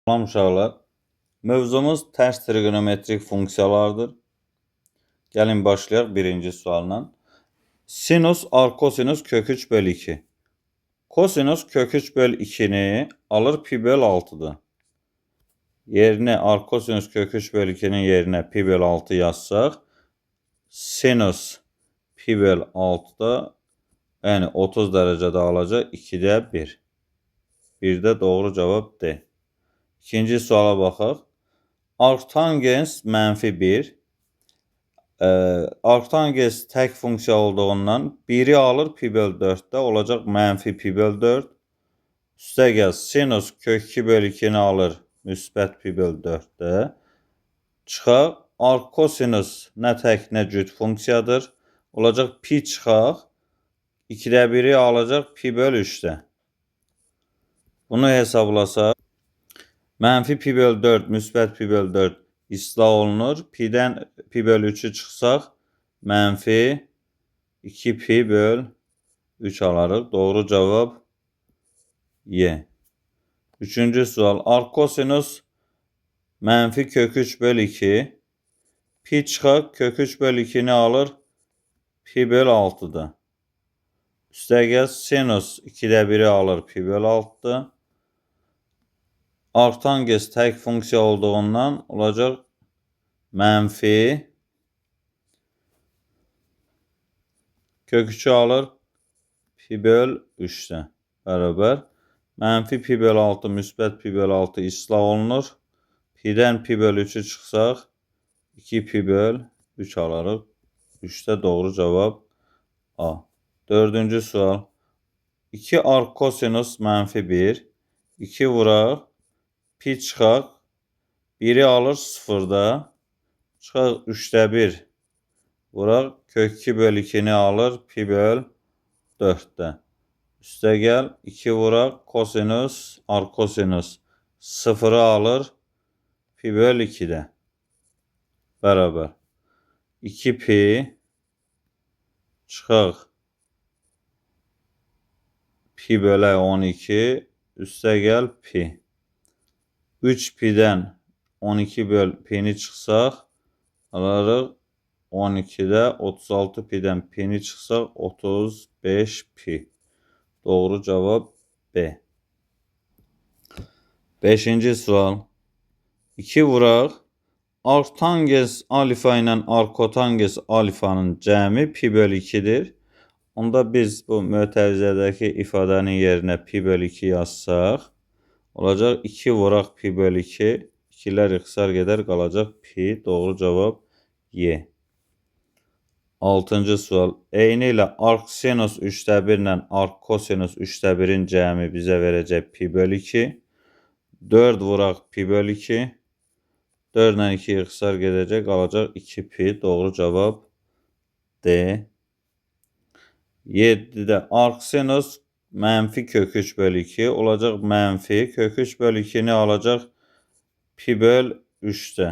Salam uşaqlar. Mövzumuz tərs trigonometrik funksiyalardır. Gəlin başlayaq birinci sualla. Sinus arkosinus kök 3 bölü 2. Kosinus kök 3 bölü 2'ni alır pi bölü 6'dır. Yerine arkosinus kök 3 bölü 2'nin yerine pi bölü 6 yazsaq, sinus pi bölü 6'da yəni 30 dərəcədə alacaq 2'də 1. 1'də doğru cavab D. İkinci suala baxaq. Arktangens -1. Arktangens tek funksiya olduğundan 1'i alır pi bölü 4'te olacaq mənfi pi bölü 4. Üstəgəl sinus kök 2 bölü 2'ni alır müsbət pi bölü 4'te. Çıxaq arkosinus nə tək nə cüt funksiyadır. Olacaq pi çıxaq 2'də 1'i alacaq pi bölü 3'te. Bunu hesablasaq mənfi pi bölü 4 müsbət pi bölü 4 islah olunur. Pi'dən pi bölü 3'ü çıxsaq mənfi 2 pi bölü 3 alarıq. Doğru cavab Y. Üçüncü sual. Arkosinus mənfi kök 3 bölü 2. Pi çıxaq kök 3 bölü 2'ni alır pi bölü 6'da. Üstəgəl sinus 2'də 1'i alır pi bölü 6'da. Arktangens tek funksiya olduğundan olacaq mənfi kök 3'ü alır pi bölü 3'də bərabər. Mənfi pi bölü 6 müsbət pi bölü 6 islah olunur. Pi'dən pi bölü 3'ü çıxsaq 2 pi bölü 3 alarıq. 3'də doğru cavab A. Dördüncü sual. 2 arkosinus mənfi 1. 2 vuraq. Pi çıxaq. 1'i alır 0'da. Çıxaq 3'də 1. Vuraq. Kök 2 bölü 2'ni alır pi bölü 4'də. Üstəgəl 2 vuraq. Kosinus arkosinus 0'ı alır pi bölü 2'də. Bərabər. 2 pi çıxaq pi bölü 12 üstəgəl pi. 3 pi'dən 12 böl pi'ni çıxsaq alarıq 12'də 36 pi'dən pi'ni çıxsaq 35 pi. Doğru cavab B. Beşinci sual. 2 vuraq. Arktangens alfa ilə arkotangens alfanın cəmi pi bölü 2'dir. Onda biz bu mötərizədəki ifadənin yerinə pi bölü 2 yazsaq, olacaq 2 vuraq pi bölü 2. 2'lər ixtisar gedər, qalacaq pi. Doğru cavab Y. Altıncı sual. Eyni ilə arcsinus 3'də 1 ilə arccosinus 3'də 1'in cəmi bizə verəcək pi bölü 2. 4 vuraq pi bölü 2. 4 ilə 2 ixtisar gedəcək, qalacaq 2 pi. Doğru cavab D. 7'də arcsinus mənfi kök 3 bölü 2 olacaq mənfi kök 3 bölü 2'ni alacaq pi bölü 3'də.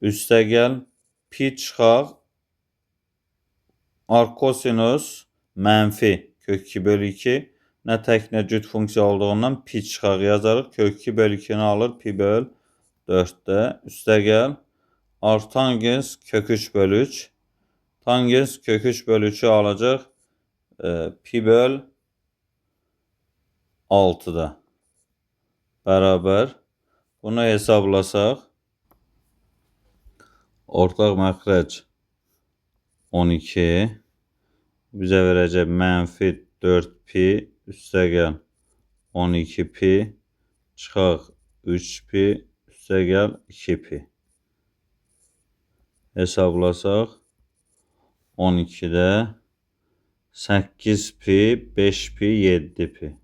Üstəgəl pi çıxaq arkosinus mənfi kök 2 bölü 2 nə tək nə cüt funksiya olduğundan pi çıxaq yazarıq. Kök 2 bölü 2'ni alır pi bölü 4'də. Üstəgəl artangens kök 3 bölü 3. Tangens kök 3 bölü 3'ü alacaq pi bölü 6'da. Bərabər. Bunu hesablasaq ortaq məxrəc 12 bizə verəcək mənfi 4 pi üstəgəl 12 pi çıxaq 3 pi üstəgəl 2 pi. Hesablasaq 12'də 8 pi 5 pi 7 pi.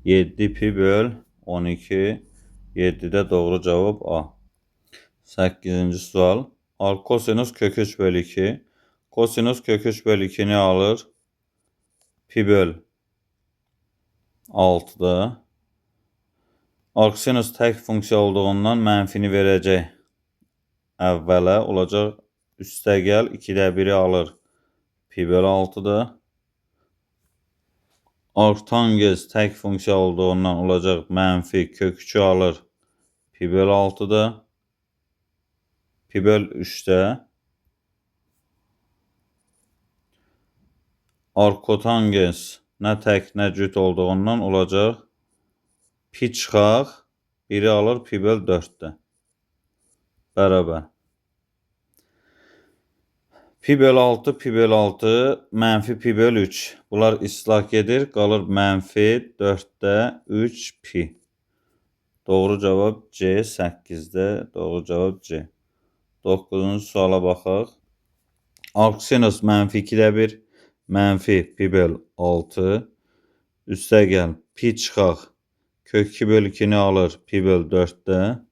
7 pi böl 12. 7'də doğru cavab A. 8. sual. Arkosinus kök 3 bölü 2. Kosinus kök 3 bölü 2'ni alır pi böl 6'da. Arkosinus tek funksiya olduğundan mənfini verəcək. Əvvələ olacaq üstəgəl 2'də 1'i alır pi böl 6'da. Arctangens tek funksiya olduğundan olacaq mənfi kök 3 alır pi bölü 6'da. Pi bölü 3'də. Arkotangens nə tək nə cüt olduğundan olacaq pi çıxaq biri alır pi bölü 4'də. Bərabər. Pi bölü 6, pi bölü 6, mənfi pi bölü 3. Bunlar islah gedir, qalır mənfi 4'də 3 pi. Doğru cavab C 8'də. Doğru cavab C. 9-cu suala baxaq. Arcsinus mənfi 2'də 1, mənfi pi bölü 6. Üstə gəl pi çıxaq. Kök 2 bölü 2'ni alır pi bölü 4'də.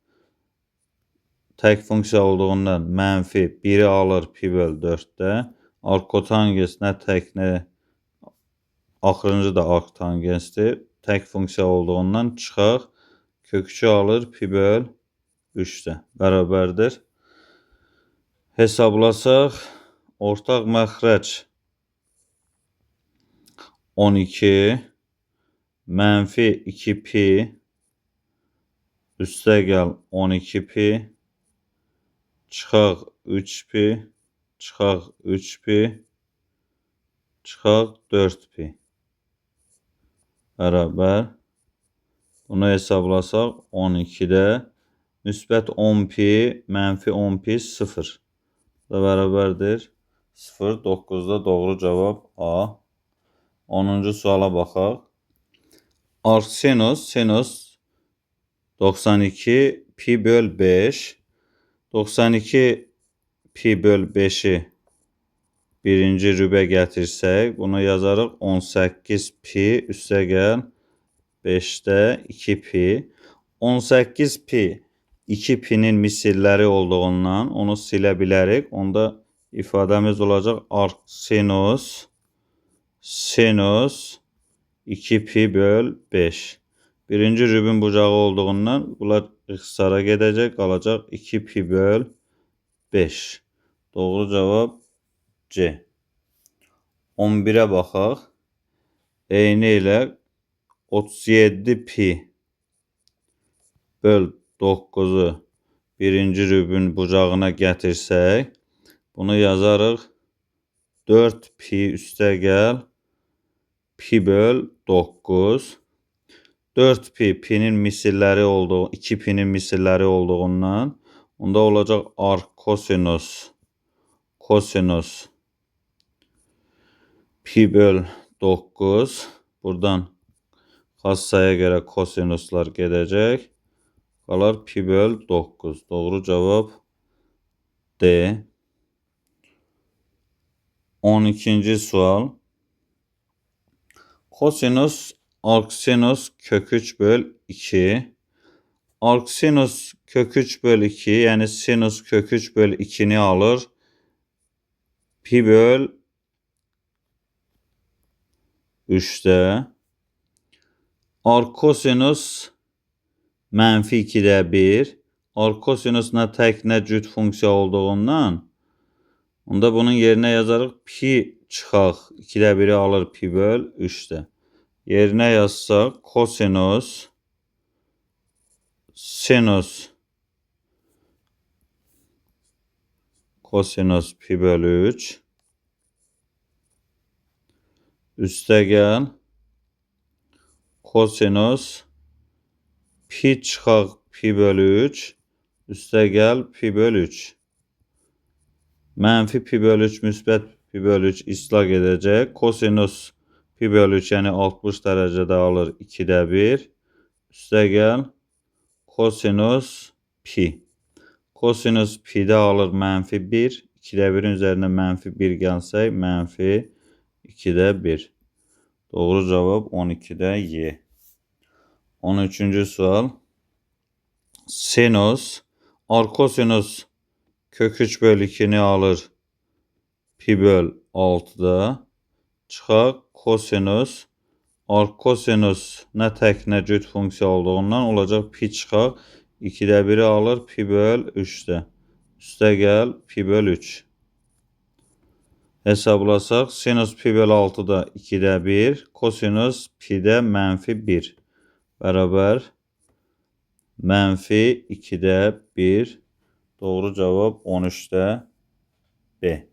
Tek funksiya olduğundan mənfi 1'i alır pi bölü 4'də. Arkotangens nə tək nə axırıncı da arktangensdir. Tek funksiya olduğundan çıxaq. Kök 3'ü alır pi bölü 3'də. Bərabərdir. Hesablasaq ortaq məxrəc 12 mənfi 2 pi üstə gəl 12 pi çıxaq 3 pi çıxaq 3 pi çıxaq 4 pi bərabər. Bunu hesablasaq 12'də müsbət 10 pi mənfi 10 pi 0 da bərabərdir. 0, 9'da doğru cavab A. 10-cu suala baxaq. Arcsinus sinus 92 pi bölü 5. 92 pi bölü 5'i birinci rübə gətirsək, bunu yazarıq 18 pi üstə gəl 5'də 2 pi. 18 pi 2 pi'nin misilləri olduğundan onu silə bilərik. Onda ifadəmiz olacaq arcsinus sinus 2 pi bölü 5. Birinci rübün bucağı olduğundan bunlar ixtisara gedəcək. Qalacaq 2 pi bölü 5. Doğru cavab C. 11'ə baxaq. Eyni ilə 37 pi bölü 9'u birinci rübün bucağına gətirsək, bunu yazarıq 4 pi üstə gəl pi bölü 9. 4 pi pi'nin misilləri olduğu, 2 pi'nin misilləri olduğundan onda olacaq arccosinus cosinus pi bölü 9. Buradan xassaya görə kosinuslar gedəcək. Qalar pi bölü 9. Doğru cavab D. 12-ci sual. Kosinus arcsinus kök 3 bölü 2. Arcsinus kök 3 bölü 2 yani sinus kök 3 bölü 2'ni alır. Pi bölü 3'də. Arccosinus mənfi 2'də 1. Arccosinus nə tək nə cüt funksiya olduğundan onda bunun yerine yazarıq pi çıxaq 2'də 1'i alır pi bölü 3'də. Yerine yazsaq cosinus sinus cosinus pi bölü 3 üstə gəl cosinus pi çıxaq pi bölü 3 üstə gəl pi bölü 3. Mənfi pi bölü 3 müsbət pi bölü 3 islah edəcək. Cosinus pi bölü 3 yəni 60 dərəcədə alır 2'də 1. Üstə gəl cosinus pi. Cosinus pi'də alır mənfi 1. 2'də 1'in üzərinə mənfi 1 gəlsək mənfi 2'də 1. Doğru cavab 12'də Y. 13-cü sual. Sinus arccosinus kök 3 bölü 2'ni alır pi bölü 6'da. Çıxaq cosinus arccosinus nə tək nə cüt funksiya olduğundan olacaq pi çıxaq 2'də 1'i alır pi bölü 3'də. Üstə gəl pi bölü 3. hesablasaq, sinus pi bölü 6-da 2-də 1, kosinus pi-də -1 bərabər -2-də 1. Doğru cavab 13-də B.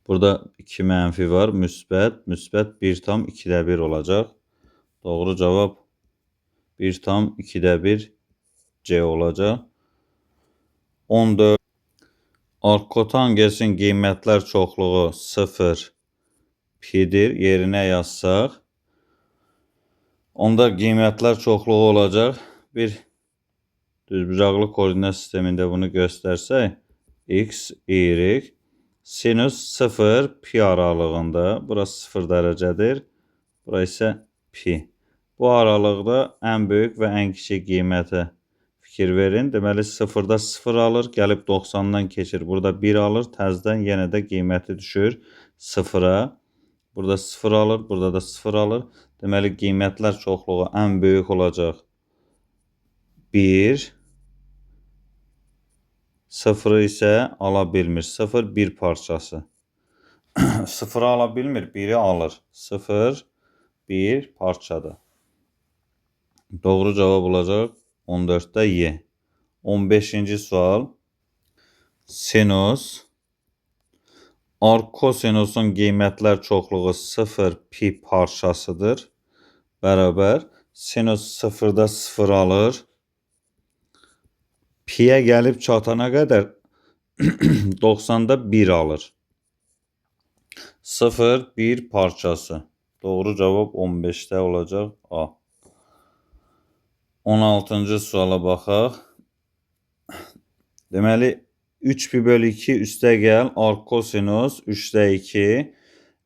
Burada 2 mənfi var, müsbət. Müsbət 1 tam 2-də 1 olacaq. Doğru cavab 1 tam 2-də 1 C olacaq. 14. Arkotangesin qiymətlər çoxluğu 0 pi'dir. Yerinə yazsaq, onda qiymətlər çoxluğu olacaq. Bir düzbucaqlı koordinat sistemində bunu göstərsək, x, y, sinus 0 pi aralığında, burası 0 dərəcədir, burası isə pi. Bu aralıqda ən böyük və ən kiçik qiymətə fikir verin. Deməli 0-da 0 alır, gəlib 90-dan keçir. Burada 1 alır, təzədən yenə də qiyməti düşür 0-a. Burada 0 alır, burada da 0 alır. Deməli qiymətlər çoxluğu ən böyük olacaq 1. 0-ı isə ala bilmir. 0 1 parçası. 0-ı ala bilmir, 1-i alır. 0 1 parçadır. Doğru cavab olacaq 14-də Y. 15-ci sual. Sinus arkosinusun qiymətlər çoxluğu 0 pi parçasıdır. Bərabər sinus 0-da 0 alır. Pi'yə gəlib çatana qədər 90-da 1 alır. 0 1 parçası. Doğru cavab 15-də olacaq A. 16-cı suala baxaq. Deməli 3 pi bölü 2 üstəgəl arkosinus 3-də 2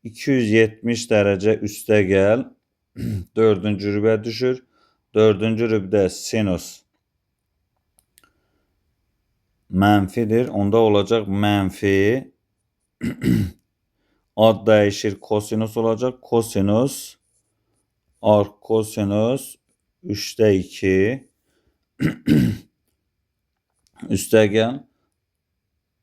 270 dərəcə üstəgəl 4-cü rübə düşür. 4-cü rübdə sinus mənfidir. Onda olacaq mənfi ad dəyişir, kosinus olacaq. Kosinus arkosinus 3'də 2 üstəgəl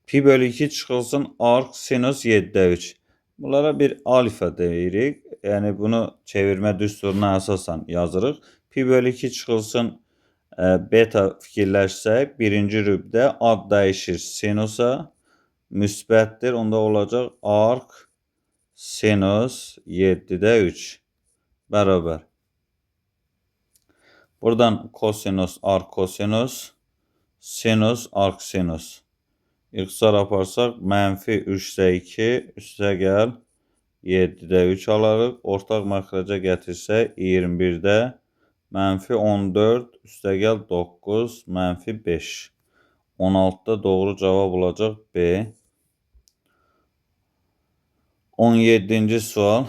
pi bölü 2 çıxılsın ark sinus 7'də 3. Bunlara bir alfa deyirik. Yəni bunu çevirmə düsturuna əsasən yazırıq. Pi bölü 2 çıxılsın beta fikirləşsək, birinci rübdə ad dəyişir sinusa, müsbətdir. Onda olacaq ark sinus 7'də 3 bərabər. Buradan kosinus ark kosinus, sinus ark sinus. İxtisar aparsaq, mənfi 3'də 2 üstəgəl 7'də 3 alarıq. Ortaq məxrəcə gətirsək, 21'də mənfi 14 üstəgəl 9 mənfi 5. 16'da doğru cavab olacaq B. 17-ci sual.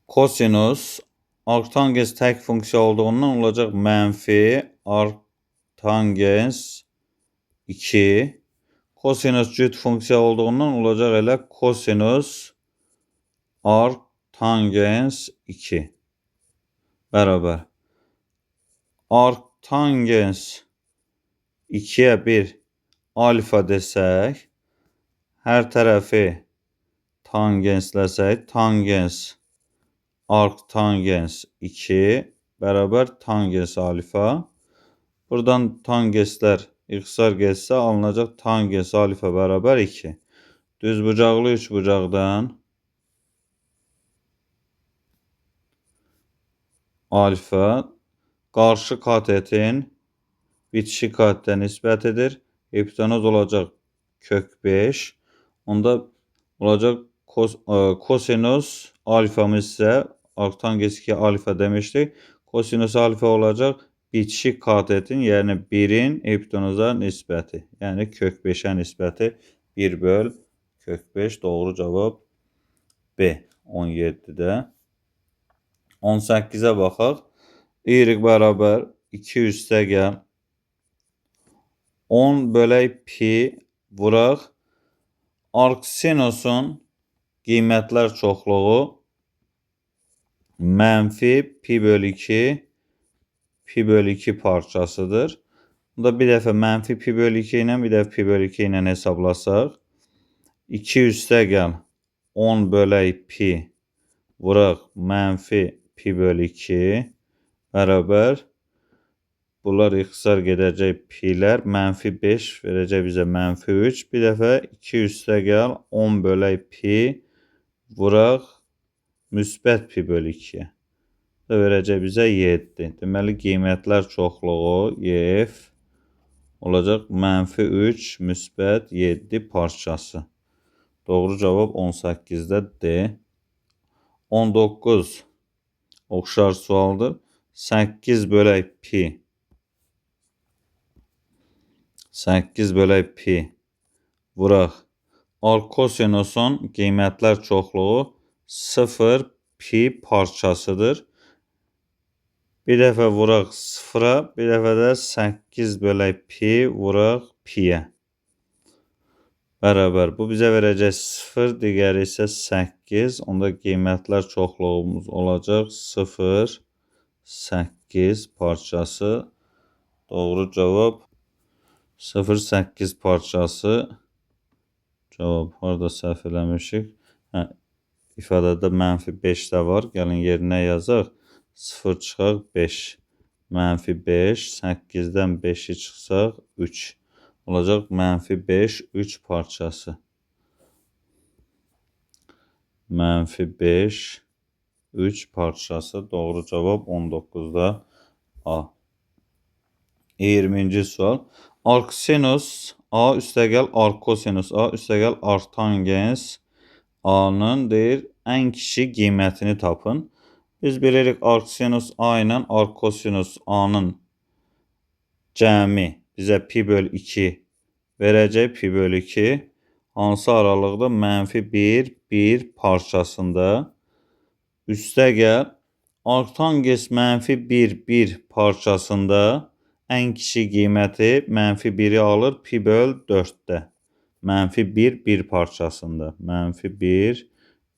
Kosinus arktangens tək funksiya olduğundan olacaq mənfi arktangens 2. Kosinus cüt funksiya olduğundan olacaq elə kosinus arktangens 2 bərabər. Arktangens 2'yə bir alfa desək, hər tərəfi tangensləsək, tangens arktangens 2 bərabər tangens alfa. Buradan tangenslər ixtisar geçsə alınacaq tangens alfa bərabər 2. Düzbucaqlı üçbucaqdan alfa qarşı katetin bitişik katə nisbətidir. Hipotenuz olacaq kök 5. Onda olacaq kosinus alfamız isə arktangens 2 alfa demişdik. Kosinus alfa olacaq bitişik katetin, yəni 1'in hipotenuza nisbəti. Yəni kök 5'ə nisbəti 1 böl kök 5. Doğru cavab B. 17'də. 18'ə baxaq. Y bərabər 2 üstəgəl 10 bölək pi vuraq. Arksinusun qiymətlər çoxluğu mənfi pi bölü 2 pi bölü 2 parçasıdır. Bunda bir dəfə mənfi pi bölü 2 ilə bir dəfə pi bölü 2 ilə hesablasaq. 2 üstəgəl 10 bölək pi vuraq mənfi pi bölü 2 bərabər. Bunlar ixtisar gedəcək pilər. Mənfi 5 verəcək bizə mənfi 3. Bir dəfə 2 üstəgəl 10 bölək pi vuraq müsbət pi bölü 2. Verəcək bizə 7. Deməli qiymətlər çoxluğu F olacaq mənfi 3 müsbət 7 parçası. Doğru cavab 18-də D. 19 oxşar sualdır. 8 bölək pi 8 bölək pi vuraq arkosinusun qiymətlər çoxluğu 0 pi parçasıdır. Bir dəfə vuraq 0-a, bir dəfə də 8 bölək pi vuraq piyə. Bərabər. Bu bizə verəcək 0, digəri isə 8. Onda qiymətlər çoxluğumuz olacaq 0, 8 parçası. Doğru cavab 0, 8 parçası. Cavab harada səhv eləmişik. İfadədə mənfi 5 də var. Gəlin yerinə yazaq. 0 çıxaq 5. Mənfi 5. 8-dən 5-i çıxsaq 3. Olacaq mənfi 5, 3 parçası. Mənfi 5, 3 parçası. Doğru cavab 19-da A. 20-ci sual. Arcsinus A üstəgəl arkosinus A üstəgəl arctangens A-nın deyir ən kiçik qiymətini tapın. Biz bilirik arcsinus A ilə arkosinus A-nın cəmi bizə pi bölü 2 verəcək. Pi bölü 2 hansı aralıqda mənfi 1, 1 parçasında üstəgəl arctangens mənfi 1, 1 parçasında ən kiçik qiyməti mənfi 1-i alır pi böl 4-də. Mənfi 1, 1 parçasında. Mənfi 1,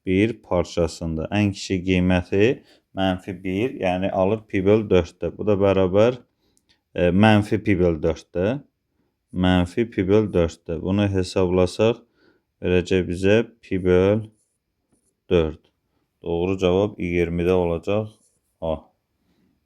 1 parçasında. Ən kiçik qiyməti mənfi 1, yəni alır pi böl 4-də. Bu da bərabər mənfi pi böl 4-də. Mənfi pi böl 4-də. Bunu hesablasaq verəcək bizə pi böl 4. Doğru cavab 20-də olacaq A.